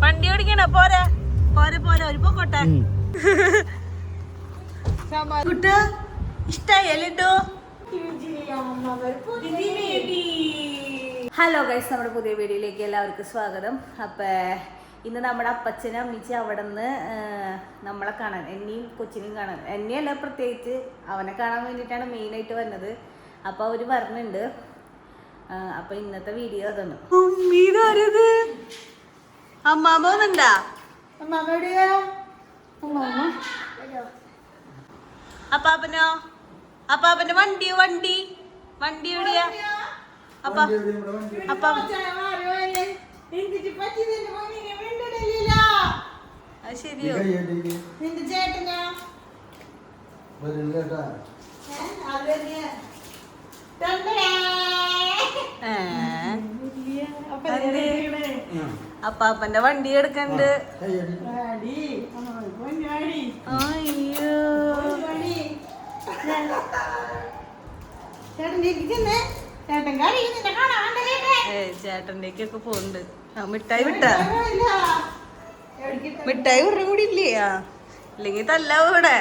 വണ്ടി ഓടിക്കണ പോരെ പോരെ പോരെ ഒരു പോക്കോട്ടെ കുട്ട ഇഷ്ടായിട്ടോ. ഹലോ ഗൈസ്, നമ്മുടെ പുതിയ വീഡിയോയിലേക്ക് എല്ലാവർക്കും സ്വാഗതം. അപ്പം ഇന്ന് നമ്മുടെ അപ്പച്ചനും അമ്മച്ചി അവിടെ നിന്ന് നമ്മളെ കാണാൻ, എന്നെയും കൊച്ചിനെയും കാണാൻ, എന്നെയല്ല പ്രത്യേകിച്ച് അവനെ കാണാൻ വേണ്ടിയിട്ടാണ് മെയിനായിട്ട് വന്നത്. അപ്പോൾ അവർ പറഞ്ഞിട്ടുണ്ട്. അപ്പം ഇന്നത്തെ വീഡിയോ അതാണ്. അമ്മാമ്മ വന്നുണ്ടാ? അപ്പാപ്പനോ? അപ്പാപ്പന്റെ വണ്ടി വണ്ടി വണ്ടി എവിടെയാ? അപ്പാ അപ്പാ അത് ശരിയോ? അപ്പാപ്പന്റെ വണ്ടി എടുക്കണ്ട്. അയ്യോ ചേട്ടൻ്റെക്കൊക്കെ പോണ്ട്. മിഠായി വിട്ടാ? മിഠായി ഉറ കൂടി ഇല്ലേ? ഇല്ലെങ്കി തല്ലാവും ഇവിടെ.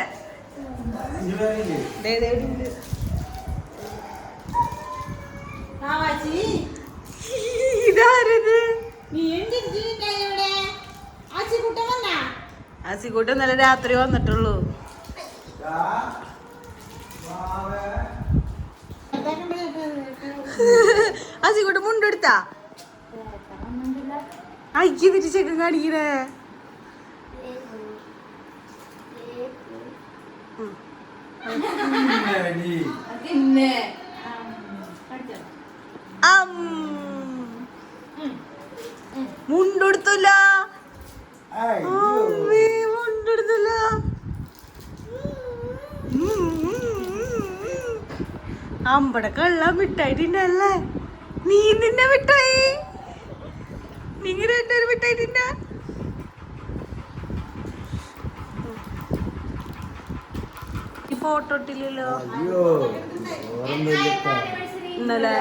ഇതാരത്? ആസിക്കൂട്ടൻ ഇന്നലെ രാത്രി വന്നിട്ടുള്ളൂ. ആസിക്കൂട്ടൻ മുണ്ടെടുത്താ? അയ്യ തിരിച്ചൊക്കെ കാണിക്കണേ. മുണ്ടെടുത്തില്ല, മുണ്ടെടുത്തില്ല. അമ്പടെ കള്ള മിഠായി തിന്നല്ലേ നീ? നിന്നെ മിഠായി നീ രണ്ടൊരു മിഠായി തിന്ന. ഈ ഫോട്ടോ ഇട്ടില്ലല്ലോ ഇന്നലെ.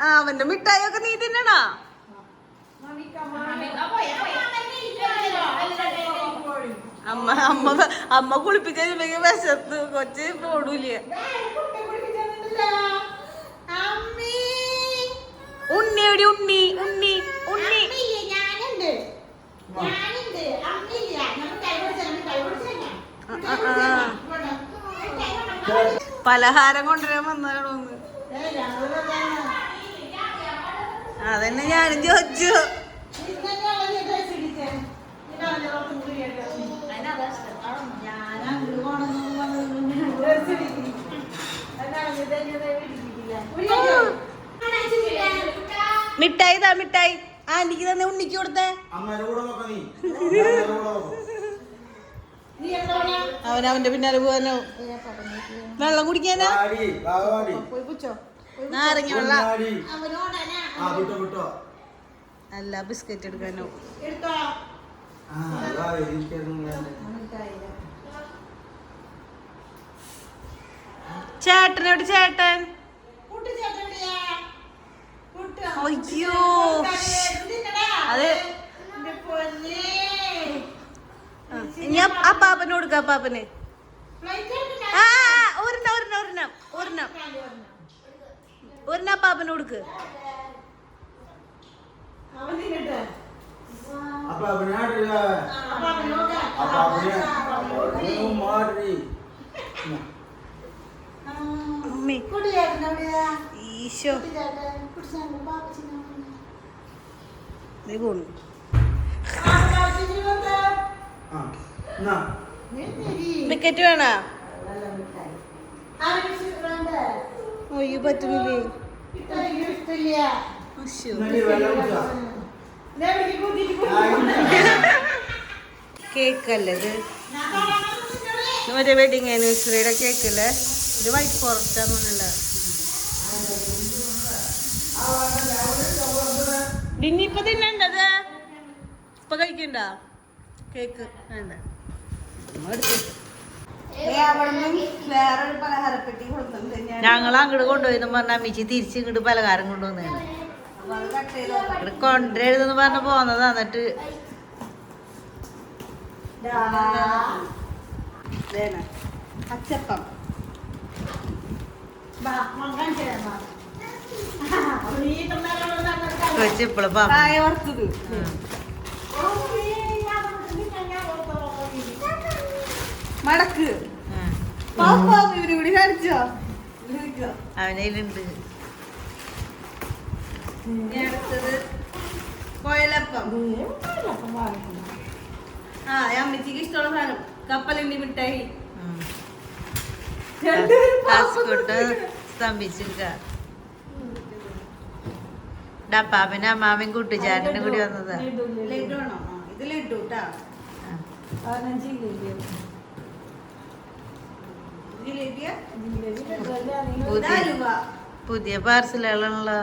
അവന്റെ മിഠായി ഒക്കെ നീ തിന്നണോ? അമ്മ അമ്മ അമ്മ കുളിപ്പിച്ചെങ്കിൽ വിശത്ത് കൊച്ച് പോടൂല. ഉണ്ണി എവിടെ? ഉണ്ണി ഉണ്ണി ഉണ്ണി പലഹാരം കൊണ്ടുവരാൻ വന്നതാണോന്ന്. അതന്നെ ഞാനും ചോദിച്ചു. മിഠായി താ, മിഠായി ആന്റിക്ക് തന്നെ ഉണ്ണിക്ക് കൊടുത്തേ. അവനവന്റെ പിന്നാലെ പോവാനോ? വെള്ളം കുടിക്കാനോ? നാരങ്ങ വെള്ളം അല്ല, ബിസ്ക്കറ്റ് എടുക്കാനോ? ചേട്ടനെവിടെ? ചേട്ടൻ അയ്യോ അത് ഞാൻ അപ്പാപ്പന് കൊടുക്ക. അപ്പാപ്പന് ഒരെണ്ണം ഒരെണ്ണം ഒരെണ്ണം ഒരെണ്ണം ഒരെണ്ണം അപ്പാപ്പന് കൊടുക്ക്. ഈശോ വിക്കറ്റ് വേണോ? അയ്യോ പറ്റുന്നില്ലേ. കേക്കല്ലേ ഇത്? മറ്റേ വെഡിങ് ആനിവേഴ്സറിയുടെ കേക്കല്ലേ ഇത്? വൈറ്റ് ഫോറസ്റ്റ് ആണെന്നുണ്ട്. ഇനിയിപ്പൊ തിന്നണ്ടത്? ഇപ്പൊ കഴിക്കണ്ട കേക്ക് വേണ്ട. വേറൊരു പലഹാരപ്പെട്ടി കൊടുത്തിട്ടുണ്ട്. ഞങ്ങൾ അങ്ങോട്ട് കൊണ്ടുപോയെന്ന് പറഞ്ഞ അമ്മച്ചി തിരിച്ച് ഇങ്ങോട്ട് പലഹാരം കൊണ്ടുവന്നാണ്. ഇവിടെ കൊണ്ടുവരുതെന്ന് പറഞ്ഞ പോന്നതാ. എന്നിട്ട് അച്ചപ്പം ഇപ്പോഴും മടക്ക് ഇവര് കൂടി കാണിച്ചോ അവനയിലുണ്ട്. അടുത്തത് കൊയലപ്പം. ആ അമ്മച്ചിക്ക് ഇഷ്ടമുള്ള സാധനം കപ്പലണ്ടി മിഠായി. സ്തംഭിച്ചിരിക്ക. ഡപ്പാപ്പിന്റെ അമ്മാമയും കുട്ടിച്ചാരനും കൂടി വന്നതാ. ലഡു ആണോ? ഇത് ലഡു കേട്ടാ. പുതിയ പാർസലുകളാണല്ലോ.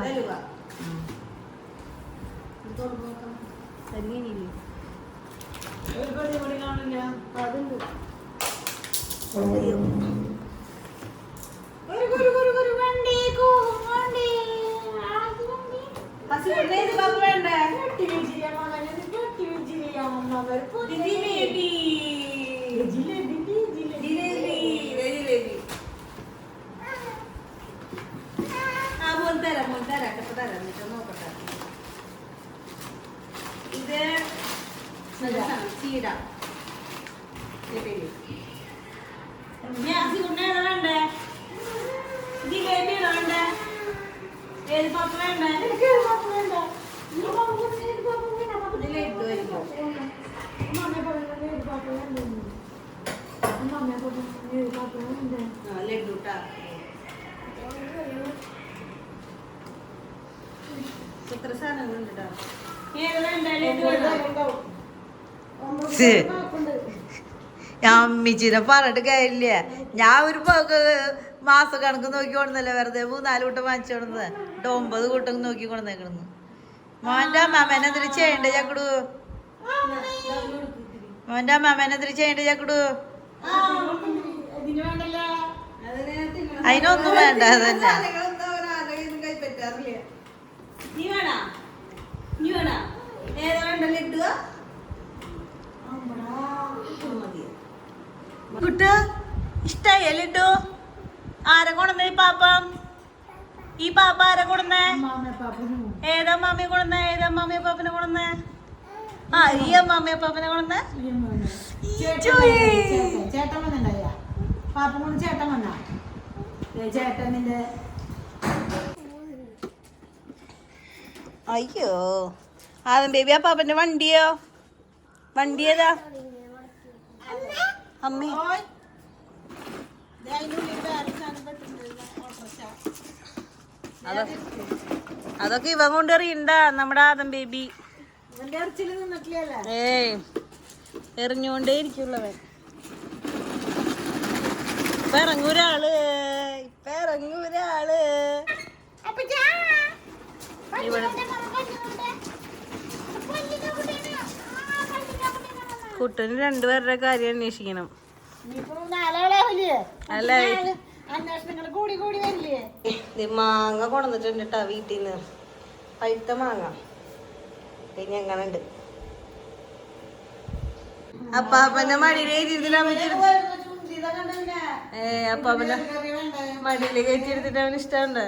ഇത് ചീട വേണ്ടേ? ജിലേബി വേണ്ടേ? ഏത് പാപ്പ വേണ്ടേ? ലഡ്ഡൂട്ടാ. എത്ര സാധനങ്ങളുണ്ട് കേട്ടോ. ഏത് വേണ്ട? ലഡ്ഡു അമ്മിച്ചിനെ പറഞ്ഞിട്ട് കാര്യമില്ല. ഞാൻ ഒരു മാസം കണക്ക് നോക്കി കൊണ്ടുവന്നല്ലേ വെറുതെ 3-4 കൂട്ടം വാങ്ങിച്ചു കൊണ്ടുവന്നത്. 9 കൂട്ടം നോക്കി കൊണ്ടുവന്നേക്കണെന്ന്. മോന്റെ അമ്മാമേനെ എന്തിനു ചെയ്യണ്ടേ ചക്കടു? മോന്റെ അമ്മാമേനെ എന്തിനു ചെയ്യണ്ടേ ചക്കടു? അതിനൊന്നും വേണ്ട. അതന്നെ കുട്ട ഇഷ്ടായി ലഡു. ആരെ കൊണ്ടുവന്നേ പാപ്പം? ഈ പാപ്പ ആരെ കൊണ്ടുവന്നേ? ഏതാ മാമിയെ കൊണ്ടുവന്നേ? ഏതാ മാമിയ പാപ്പനെ കൊണ്ടുവന്നേ? ആ ഈ അമ്മാമിയ പാപ്പനെ കൊണ്ടുവന്നേ. ചേട്ടൻ വന്നിണ്ടായ പാപ്പ കൊണ്ട് ചേട്ടൻ വന്ന ചേട്ടനിന്റെ. അയ്യോ ആദം ബേബി, ആ പാപ്പന്റെ വണ്ടിയോ? വണ്ടി ഏതാ അമ്മേ? അതൊക്കെ ഇവ കൊണ്ടെറിയണ്ട നമ്മുടെ ആദം ബേബി. ഏയ് എറിഞ്ഞുകൊണ്ടേ ഇരിക്കുള്ളവൻ. ഇപ്പൊ ഇറങ്ങൂരാള്. ഇവിടെ കുട്ടന് 2 പേരുടെ കാര്യം അന്വേഷിക്കണം. അല്ല മാങ്ങ കൊണ്ടുവന്നിട്ടുണ്ട് കേട്ടാ വീട്ടിൽ നിന്ന്. പഴുത്ത മാങ്ങ പിന്നെ എങ്ങനുണ്ട്? അപ്പാപ്പന്റെ മടിയിലെ അപ്പാപ്പന്റെ മടിയില് കയറ്റിയെടുത്തിട്ട് അവന് ഇഷ്ടമുണ്ട്.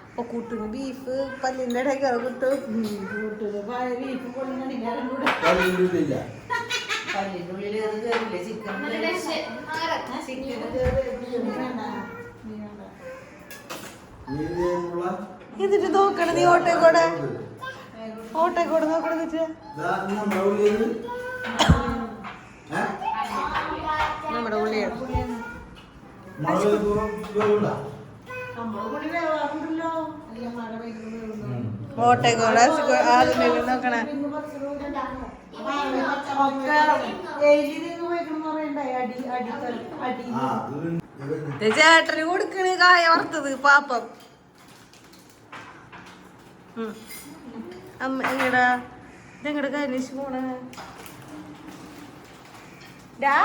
അപ്പൊ കൂട്ടുന്നു ബീഫ് പല്ലിന്റെ ഇടയ്ക്ക് കിട്ടും. പല്ലിന്റെ ഉള്ളിൽ കയറില്ലേ ചിക്കൻ. എന്നിട്ട് നോക്കണം നീ ഓട്ടോക്കൂടെ നോക്കണം വെച്ചാ നമ്മുടെ ഉള്ളിയാണ്. ഓട്ടോക്കൂടെ ആദ്യം നോക്കണേ. ചേട്ടന് കൊടുക്കണ് കായ വറുത്തത് പാപ്പം. അമ്മ എങ്ങടാ ഇതെങ്ങടെ കരിച്ച് പോണ? ഡാ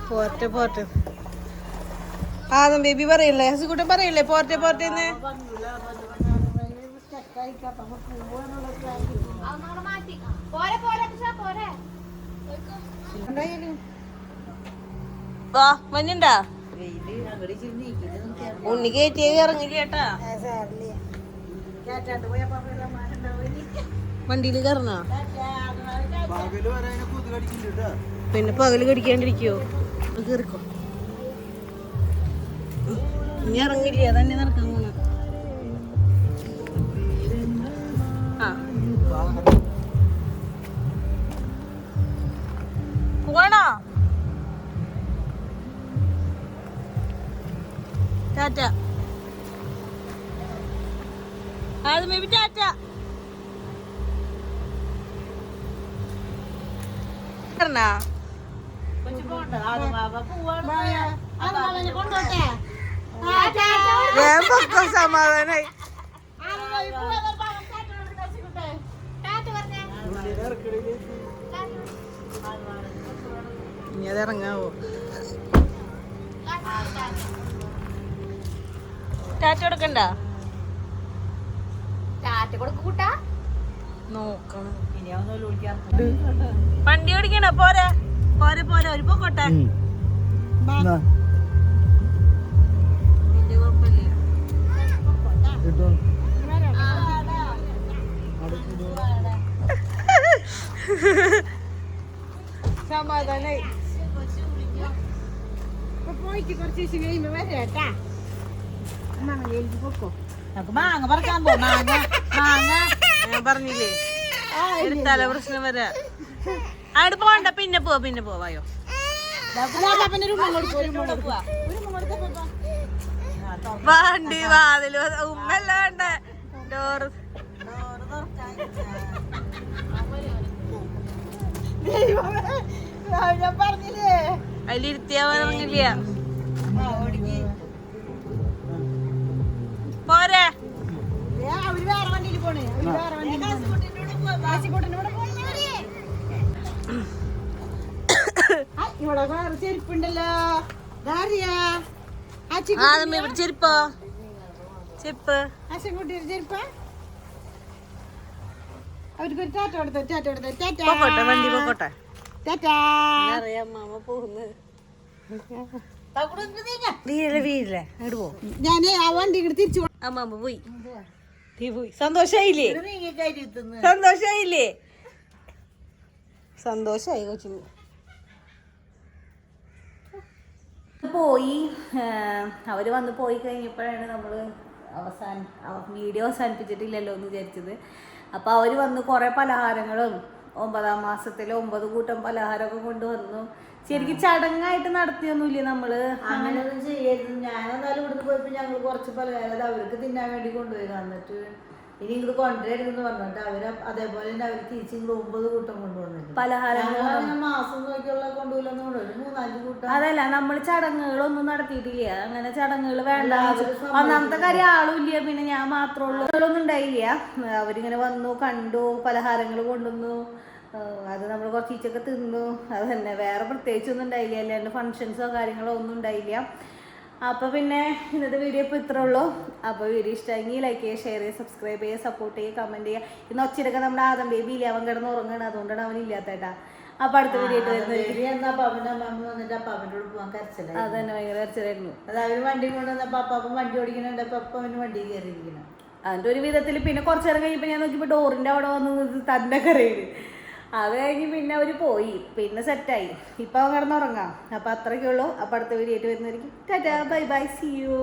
പോർട്ടെ പോർട്ടെ ആദം ബേബി പറയില്ലേ ഹസിക്കുട്ടൻ പറയില്ലേ പോർട്ടെ പോർട്ടേന്ന് വാ മഞ്ഞണ്ടാ ഉണ്ണി കയറ്റിയ ഇറങ്ങില്ല കേട്ടാ വണ്ടിയിൽ കയറണോ പിന്നെ പകല് കടിക്കാണ്ടിരിക്കോ കേറിക്കോ ഇനി ഇറങ്ങില്ല തന്നെ നടക്കാൻ പോണ ആ പോണോ ടാറ്റ അത് മേബി ടാറ്റ സമാധാനായി ഇനി അത് ഇറങ്ങാവോ ടാറ്റ കൊടുക്കണ്ട നോക്കണം വണ്ടി ഓടിക്കണ പോരെ പോരെ പോരെ ഒരു പോക്കോട്ടെ വലിയ കുഴപ്പമില്ല സമാധാനായി പോയിട്ട് കുറച്ച് ദിവസം കഴിയുമ്പോ വരാട്ടാ മാങ്ങ പറിക്കാൻ പോ മാങ്ങ മാങ്ങ ഞാൻ പറഞ്ഞില്ലേ തല പ്രശ്നം വരാ അവിടെ പോണ്ട പിന്നെ പോവായോ വണ്ടി വാതില് ഉമ്മല്ല വേണ്ട ഡോറ് പറഞ്ഞില്ലേ അതിലിരുത്തിയാ പറഞ്ഞില്ല പോരെ അവര് വേറെ വണ്ടിയിൽ പോണേ ഇവിടെ വേറെ ചെരുപ്പുണ്ടല്ലോ ഇവിടെ ചെരുപ്പോ ചെരുപ്പ് ആശൻകുട്ടിയുടെ ചെരുപ്പ അവർക്കൊരു ടാറ്റ കൊടുത്തോ ടാറ്റ കൊടുത്തോ പോട്ടെ വണ്ടി പോട്ടെ ടാറ്റാ അറിയാം മാമ പോകുന്നത് വീരല്ലേ അങ്ങോട്ട് പോ ഞാന് ആ വണ്ടി ഇങ്ങോട്ട് തിരിച്ചു അമ്മ പോയി പോയി സന്തോഷായില്ലേ സന്തോഷായില്ലേ സന്തോഷായി കൊച്ചിന് പോയി അവർ വന്ന് പോയി കഴിഞ്ഞപ്പോഴാണ് നമ്മൾ വീഡിയോ അവസാനിപ്പിച്ചിട്ടില്ലല്ലോ എന്ന് വിചാരിച്ചത്. അപ്പോൾ അവർ വന്ന് കുറേ പലഹാരങ്ങളും 9ാം മാസത്തിലെ 9 കൂട്ടം പലഹാരമൊക്കെ കൊണ്ടുവന്നു. ശരിക്കും ചടങ്ങായിട്ട് നടത്തിയൊന്നുമില്ല നമ്മള്. അങ്ങനെയൊന്നും ചെയ്യരുത്. ഞാനെന്നാലും ഇവിടുന്ന് പോയപ്പോ ഞങ്ങൾ കുറച്ച് പലഹാരം അവർക്ക് തിന്നാൻ വേണ്ടി കൊണ്ടുപോയി. എന്നിട്ട് ഇനി ഇങ്ങോട്ട് കൊണ്ടുവരരുതെന്ന് പറഞ്ഞിട്ട് അവര് അതേപോലെ തന്നെ അവർ തിരിച്ച് 9 കൂട്ടം കൊണ്ടുവന്നില്ല പലഹാരങ്ങൾ. മാസം നോക്കിയുള്ള കൊണ്ടുപോയില്ലെന്ന് കൊണ്ടുപോയി 3-4 കൂട്ടം. അതല്ല, നമ്മൾ ചടങ്ങുകളൊന്നും നടത്തിയിട്ടില്ല. അങ്ങനെ ചടങ്ങുകൾ വേണ്ട. ഒന്നാമത്തെ കാര്യം ആളും ഇല്ല, പിന്നെ ഞാൻ മാത്രമുള്ള ഒന്നും ഉണ്ടായില്ല. അവരിങ്ങനെ വന്നു, കണ്ടു, പലഹാരങ്ങൾ കൊണ്ടുവന്നു. അത് നമ്മൾ കുറച്ചൊക്കെ തിന്നു. അത് തന്നെ, വേറെ പ്രത്യേകിച്ചൊന്നും ഉണ്ടായില്ല. അല്ലാണ്ട് ഫങ്ഷൻസോ കാര്യങ്ങളോ ഒന്നും ഉണ്ടായില്ല. അപ്പോൾ പിന്നെ ഇന്നത്തെ വീഡിയോ ഇപ്പോൾ ഇത്രേ ഉള്ളൂ. അപ്പോൾ വീഡിയോ ഇഷ്ടമെങ്കിൽ ലൈക്ക് ചെയ്യുക, ഷെയർ ചെയ്യുക, സബ്സ്ക്രൈബ് ചെയ്യുക, സപ്പോർട്ട് ചെയ്യുക, കമൻറ്റ് ചെയ്യുക. ഇന്ന് ഒച്ചയൊക്കെ നമ്മുടെ ആദം ബേബി ഇല്ല, അവൻ കിടന്ന് ഉറങ്ങണം, അതുകൊണ്ടാണ് അവൻ ഇല്ലാത്തേട്ടാ. അപ്പോൾ അടുത്ത വീഡിയോ ആയിട്ട് വരുന്നത് അവന്റെ അമ്മ വന്നിട്ട് അപ്പൊ അവൻ്റെ കൂടെ പോകാൻ കരച്ചില്ല. അത് തന്നെ, ഭയങ്കര കരച്ചിലായിരുന്നു. അത് അവര് വണ്ടി കൊണ്ടുവന്നപ്പോ അപ്പം വണ്ടി ഓടിക്കുന്നുണ്ട്. അപ്പൊ അവന് വണ്ടി കയറിയിരിക്കണം. അതിൻ്റെ ഒരു വിധത്തിൽ പിന്നെ കുറച്ച് നേരം കഴിയുമ്പോൾ ഞാൻ നോക്കിയപ്പോൾ ഡോറിൻ്റെ അവിടെ വന്ന് തന്നെ കരയില്. അത് കഴിഞ്ഞ് പിന്നെ അവർ പോയി, പിന്നെ സെറ്റായി. ഇപ്പം അവൻ കിടന്നുറങ്ങാം. അപ്പോൾ അത്രയ്ക്കുള്ളൂ. അപ്പോൾ അടുത്ത വീഡിയോ ആയിട്ട് വരുന്നതായിരിക്കും. Tata, bye bye, see U.